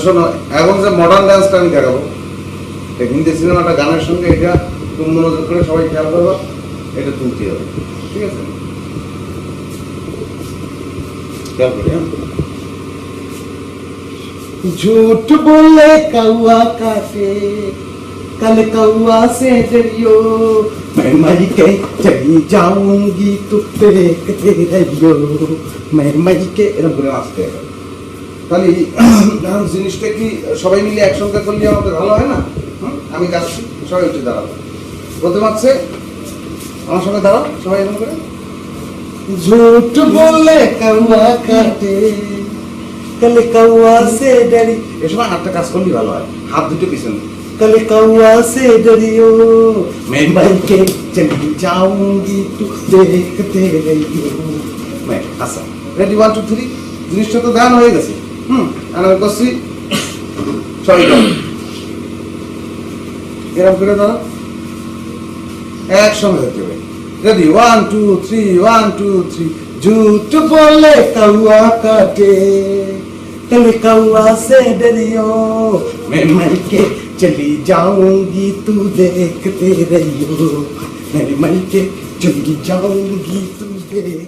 শোনো, এখন যে মডার্ন ডান্সটা আমি দেখাবো, হিন্দি সিনেমাটা গানের সঙ্গে এটা তুমি মনোযোগ করে সবাই খেয়াল করবো, এটা তুলতে হবে, ঠিক আছে? খেয়াল করি। झूठ बोले कौआ काटे, कल कौआ से डरियो, मैं मर के चली जाऊंगी तू देखते रहियो, मैं मर के। এরকম করে আসতে হবে। তাহলে জিনিসটা কি সবাই মিলে একসঙ্গে করলে আমাদের ভালো হয় না? আমি যাচ্ছি, সবাই উঠে দাঁড়াবো। প্রথম আছে আমার সঙ্গে দাঁড়াও, সবাই এরকম করে। झूठ बोले कौआ काटे, कल कौआ से डरी। এ সময় হাতটা কাজ করলে ভালো হয়, হাত দুটো পিছনে। कल कौआ से डरियो, मैं मर के चली जाऊंगी तू देखते रहियो। আচ্ছা, রেডি, 1 2 3। জিনিসটা তো ধ্যান হয়ে গেছে। আমি করছি, সবাই এরকম করে দাঁড়াও, একসঙ্গে হতে হবে। রেডি, 1 2 3, 1 2 3। झूठ बोले कौआ काटे, कल कौआ से डरियो, मैं मर के चली जाऊंगी तू देखते रहियो, मैं मर के चली जाऊंगी तू देख।